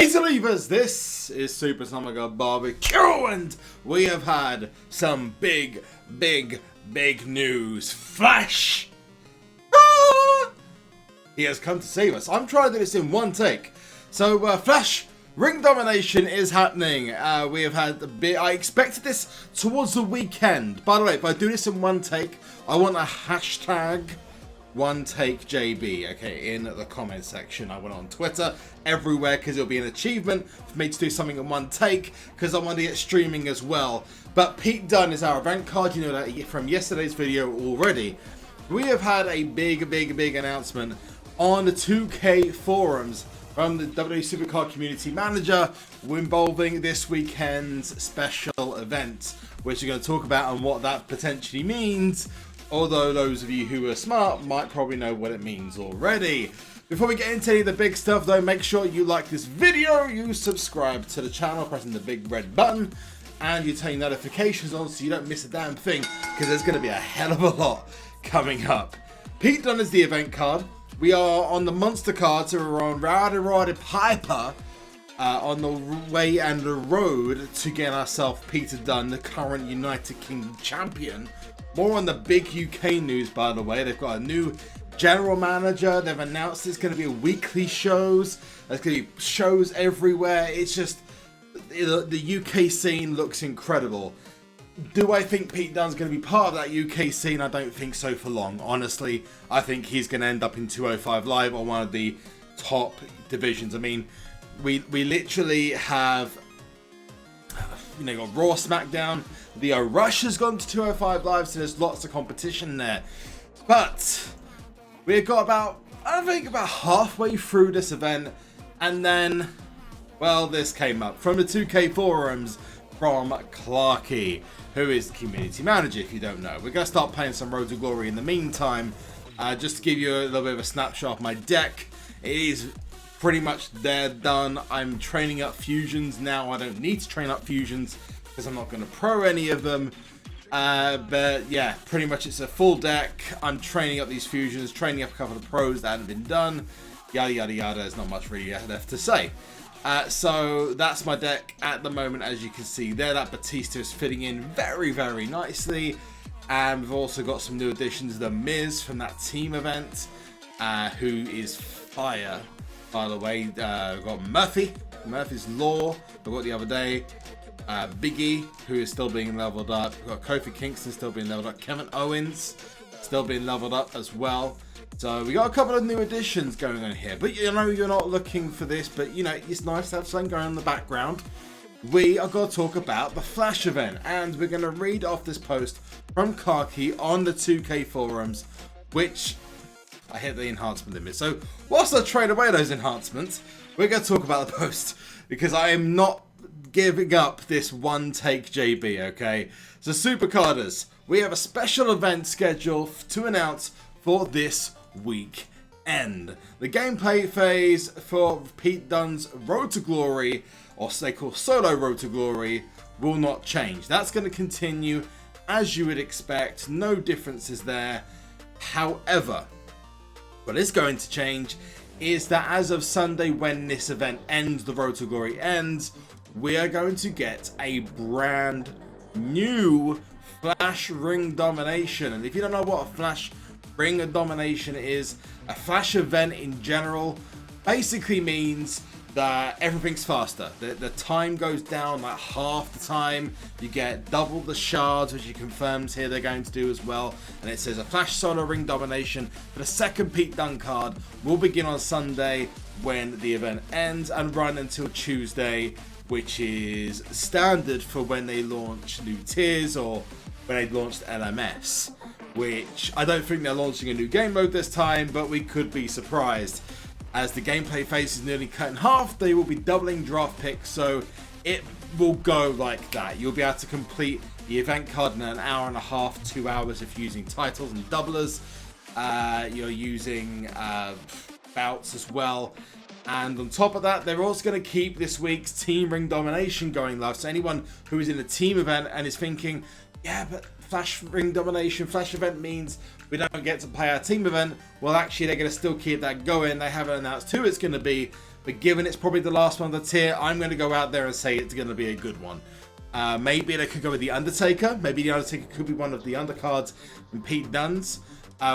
Hey believers, this is SuperZomGBBQ and we have had some big news. Flash! He has come to save us. I'm trying to do this in one take. So, Flash, ring domination is happening. We have had a bit. I expected this towards the weekend. By the way, if I do this in one take, I want a hashtag #OneTakeJB, okay, in the comment section. I went on Twitter, everywhere, because it'll be an achievement for me to do something in one take, because I want to get streaming as well. But Pete Dunne is our event card, you know that from yesterday's video already. We have had a big announcement on the 2K forums from the WWE SuperCard community manager involving this weekend's special event, which we're going to talk about and what that potentially means. Although those of you who are smart might probably know what it means already. Before we get into any of the big stuff though, make sure you like this video, you subscribe to the channel pressing the big red button, and you turn notifications on so you don't miss a damn thing, because there's going to be a hell of a lot coming up. Pete Dunne is the event card. We are on the monster card, so we're on Rowdy Piper on the way and the road to get ourselves Peter Dunne, the current United Kingdom champion. More on the big UK news, by the way. They've got a new general manager. They've announced it's going to be weekly shows. There's going to be shows everywhere. It's just, the UK scene looks incredible. Do I think Pete Dunne's going to be part of that UK scene? I don't think so for long. Honestly, I think he's going to end up in 205 Live or one of the top divisions. I mean, we literally have, you know, got Raw, SmackDown. The Rush has gone to 205 Live, so there's lots of competition there. But we've got about, I think, about halfway through this event, and then, well, this came up from the 2K forums from Clarky, who is the community manager, if you don't know. We're going to start playing some Road to Glory in the meantime. Just to give you a little bit of a snapshot of my deck, it is pretty much there, done. I'm training up fusions now. I don't need to train up fusions because I'm not going to pro any of them. But yeah, pretty much it's a full deck. I'm training up these fusions, training up a couple of pros that haven't been done. Yada yada yada. There's not much really left to say. So that's my deck at the moment, as you can see there. That Batista is fitting in very nicely. And we've also got some new additions. The Miz from that team event, who is fire, by the way. We've got Murphy's Law, we got the other day. Big E, who is still being leveled up. We've got Kofi Kingston still being leveled up. Kevin Owens still being leveled up as well. So we got a couple of new additions going on here. But you know, you're not looking for this, but you know, it's nice to have something going on in the background. We are going to talk about the Flash event, and we're going to read off this post from Karki on the 2K forums, which I hit the enhancement limit. So whilst I trade away those enhancements, we're going to talk about the post, because I am not giving up this one take JB, okay? So SuperCarders, we have a special event scheduled to announce for this weekend. The gameplay phase for Pete Dunne's Road to Glory, or they call Solo Road to Glory, will not change. That's going to continue as you would expect. No differences there. However, what is going to change is that as of Sunday, when this event ends, the Road to Glory ends, we are going to get a brand new Flash Ring Domination. And if you don't know what a Flash Ring of Domination is, a Flash event in general basically means that everything's faster. The time goes down like half the time. You get double the shards, which he confirms here they're going to do as well. And it says a Flash Solo Ring Domination for the second Pete Dunne card will begin on Sunday when the event ends and run until Tuesday, which is standard for when they launch new tiers or when they launched LMS, which I don't think they're launching a new game mode this time, but we could be surprised. As the gameplay phase is nearly cut in half, they will be doubling draft picks, so it will go like that. You'll be able to complete the event card in an hour and a half, 2 hours if you're using titles and doublers. You're using bouts as well. And on top of that, they're also going to keep this week's Team Ring Domination going live. So anyone who is in a team event and is thinking, yeah, but Flash Ring Domination, Flash event means we don't get to play our team event. Well, actually, they're going to still keep that going. They haven't announced who it's going to be, but given it's probably the last one of the tier, I'm going to go out there and say it's going to be a good one. Maybe they could go with the Undertaker. Maybe the Undertaker could be one of the undercards in Pete Dunne's,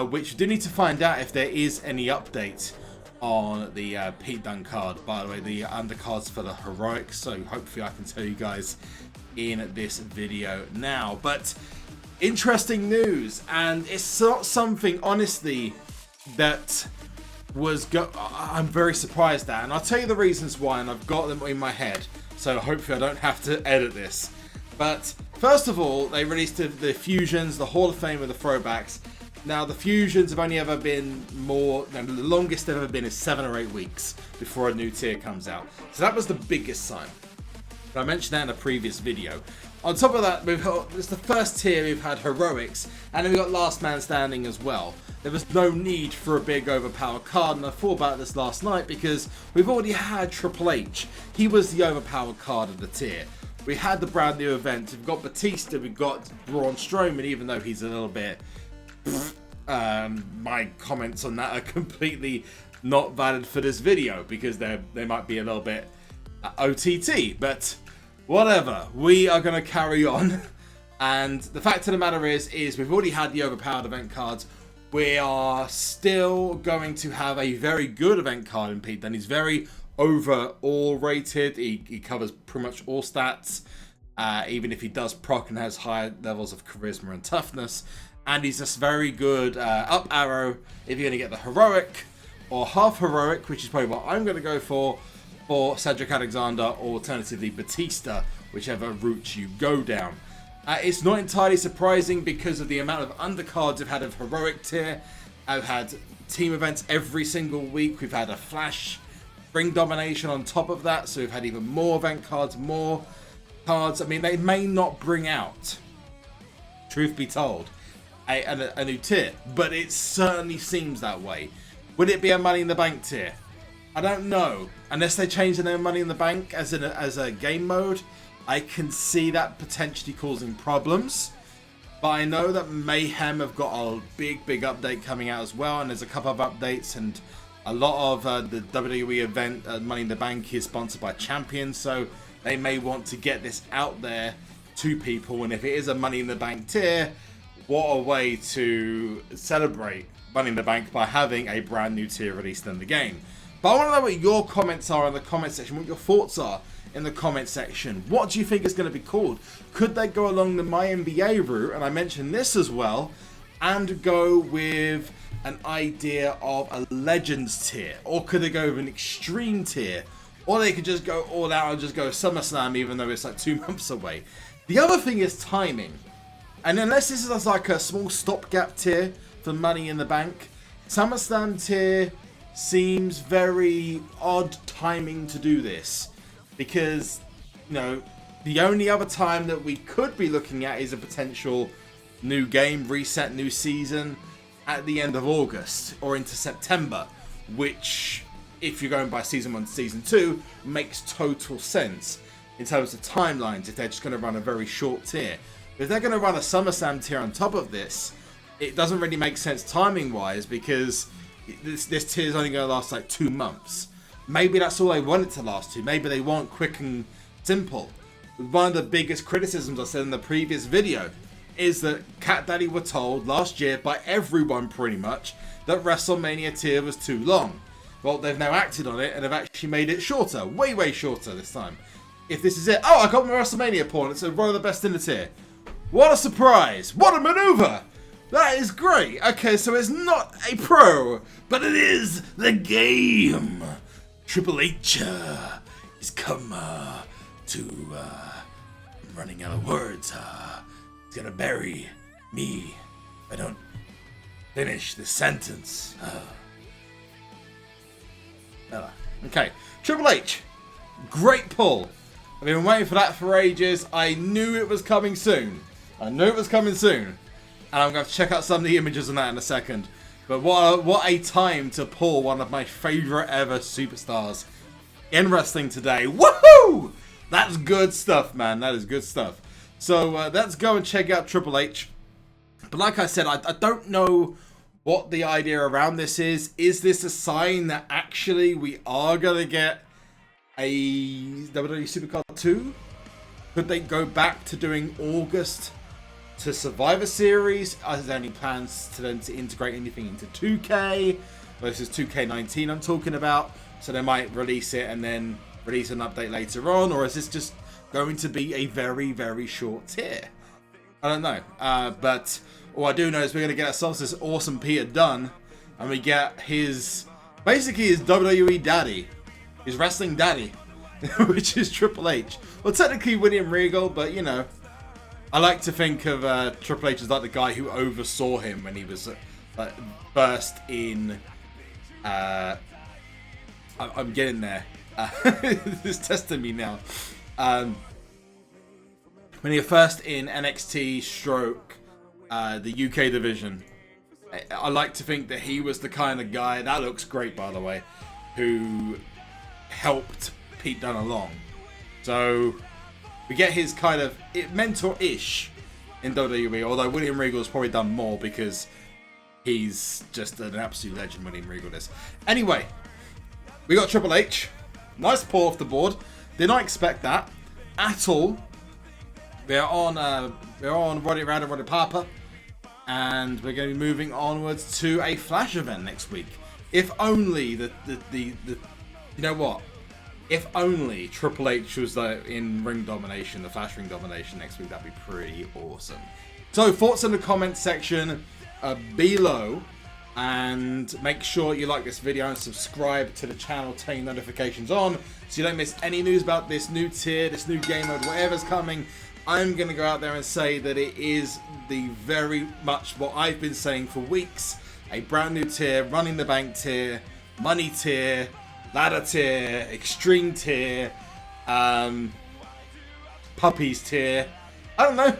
which we do need to find out if there is any update on the Pete Dunne card. By the way, the undercards for the Heroics, so hopefully I can tell you guys in this video now. But interesting news, and it's not something, honestly, that was I'm very surprised at, and I'll tell you the reasons why, and I've got them in my head, so hopefully I don't have to edit this. But first of all, they released the Fusions, the Hall of Fame and the Throwbacks. Now, the Fusions have only ever been the longest they've ever been is 7 or 8 weeks before a new tier comes out. So that was the biggest sign. But I mentioned that in a previous video. On top of that, it's the first tier we've had Heroics, and then we've got Last Man Standing as well. There was no need for a big overpowered card, and I thought about this last night because we've already had Triple H. He was the overpowered card of the tier. We had the brand new event. We've got Batista, we've got Braun Strowman, even though he's a little bit... my comments on that are completely not valid for this video because they might be a little bit OTT, but whatever. We are going to carry on, and the fact of the matter is we've already had the overpowered event cards. We are still going to have a very good event card in Pete Dunne. He's very overall rated. He covers pretty much all stats, even if he does proc and has higher levels of charisma and toughness. And he's just very good up arrow if you're going to get the Heroic or half Heroic, which is probably what I'm going to go for Cedric Alexander, or alternatively Batista, whichever route you go down. It's not entirely surprising because of the amount of undercards I've had of Heroic tier. I've had team events every single week. We've had a Flash Ring Domination on top of that, so we've had even more event cards, more cards. I mean, they may not bring out, truth be told, a new tier, but it certainly seems that way. Would it be a Money in the Bank tier? I don't know. Unless they change the name of Money in the Bank as a game mode, I can see that potentially causing problems. But I know that Mayhem have got a big update coming out as well, and there's a couple of updates, and a lot of the WWE event Money in the Bank is sponsored by Champions, so they may want to get this out there to people. And if it is a Money in the Bank tier, what a way to celebrate Money in the Bank by having a brand new tier released in the game. But I want to know what your comments are in the comment section, what your thoughts are in the comment section. What do you think is going to be called? Could they go along the My NBA route, and I mentioned this as well, and go with an idea of a Legends tier? Or could they go with an Extreme tier? Or they could just go all out and just go SummerSlam, even though it's like 2 months away. The other thing is timing. And unless this is like a small stopgap tier for Money in the Bank, SummerSlam tier seems very odd timing to do this. Because, you know, the only other time that we could be looking at is a potential new game, reset, new season at the end of August or into September, which, if you're going by Season 1 to Season 2, makes total sense in terms of timelines if they're just going to run a very short tier. If they're going to run a SummerSlam tier on top of this, it doesn't really make sense timing-wise because this tier is only going to last like 2 months. Maybe that's all they want it to last to. Maybe they want quick and simple. One of the biggest criticisms I said in the previous video is that Cat Daddy were told last year by everyone pretty much that WrestleMania tier was too long. Well, they've now acted on it and have actually made it shorter. Way shorter this time. If this is it. Oh, I got my WrestleMania pawn. It's one of the best in the tier. What a surprise! What a maneuver! That is great! Okay, so it's not a pro, but it is the game! Triple H is come to... I'm running out of words. He's gonna bury me if I don't finish the sentence. Okay, Triple H. Great pull. I've been waiting for that for ages. I knew it was coming soon. And I'm going to check out some of the images on that in a second. But what a time to pull one of my favourite ever superstars in wrestling today. Woohoo! That's good stuff, man. That is good stuff. So let's go and check out Triple H. But like I said, I don't know what the idea around this is. Is this a sign that actually we are going to get a WWE SuperCard 2? Could they go back to doing August to Survivor Series? Are there any plans to them to integrate anything into 2K? Well, this is 2K19 I'm talking about. So they might release it and then release an update later on. Or is this just going to be a very, very short tier? I don't know. But all I do know is we're going to get ourselves this awesome Peter Dunne. And we get his, basically his WWE daddy. His wrestling daddy. Which is Triple H. Well, technically William Regal, but you know. I like to think of Triple H as like the guy who oversaw him when he was first in... I'm getting there. It's testing me now. When he was first in NXT stroke the UK division, I like to think that he was the kind of guy, that looks great by the way, who helped Pete Dunne along. So we get his kind of mentor-ish in WWE, although William Regal's probably done more because he's just an absolute legend, William Regal is. Anyway, we got Triple H. Nice pull off the board. Did not expect that at all. We're on Roddy Rad and Roddy Papa, and we're going to be moving onwards to a Flash event next week. If only you know what? If only Triple H was in ring domination, the Flash ring domination next week, that'd be pretty awesome. So thoughts in the comment section below, and make sure you like this video and subscribe to the channel, turn notifications on so you don't miss any news about this new tier, this new game mode, whatever's coming. I'm going to go out there and say that it is the very much what I've been saying for weeks, a brand new tier, running the bank tier, money tier, ladder tier, extreme tier, puppies tier. I don't know.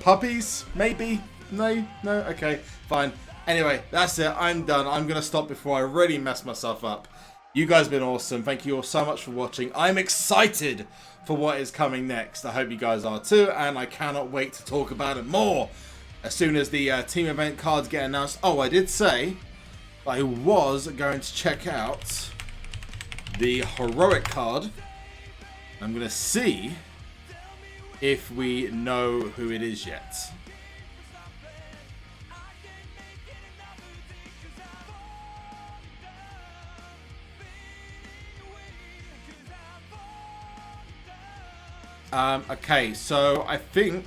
Puppies, maybe? No, okay, fine. Anyway, that's it. I'm done. I'm going to stop before I really mess myself up. You guys have been awesome. Thank you all so much for watching. I'm excited for what is coming next. I hope you guys are too, and I cannot wait to talk about it more as soon as the team event cards get announced. Oh, I did say I was going to check out the heroic card. I'm going to see if we know who it is yet. Okay, so I think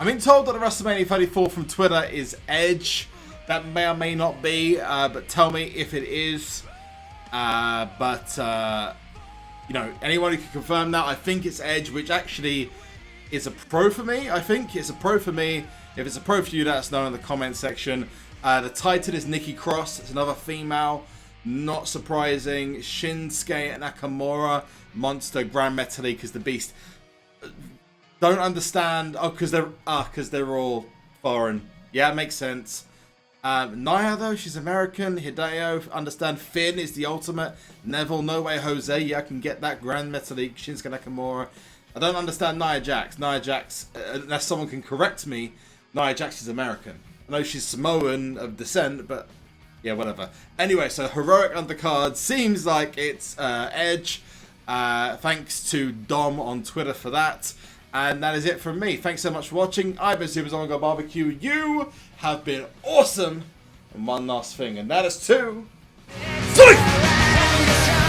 I'm being told that the WrestleMania 34 from Twitter is Edge. That may or may not be, but tell me if it is. You know, anyone who can confirm that, I think it's Edge, which actually is a pro for me. I think it's a pro for me. If it's a pro for you, let us know in the comment section. The Titan is Nikki Cross. It's another female. Not surprising. Shinsuke Nakamura. Monster. Grand Metalik is the Beast. Don't understand. Oh, because they're all foreign. Yeah, it makes sense. Nia, though, she's American. Hideo, understand. Finn is the ultimate. Neville, no way. Jose, yeah, I can get that. Grand Metalik, Shinsuke Nakamura. I don't understand Nia Jax. Nia Jax, unless someone can correct me, Nia Jax is American. I know she's Samoan of descent, but yeah, whatever. Anyway, so heroic undercard seems like it's Edge. Thanks to Dom on Twitter for that. And that is it from me. Thanks so much for watching. I've been SuperZomGBBQ. You have been awesome. And one last thing, and that is to... Sleep!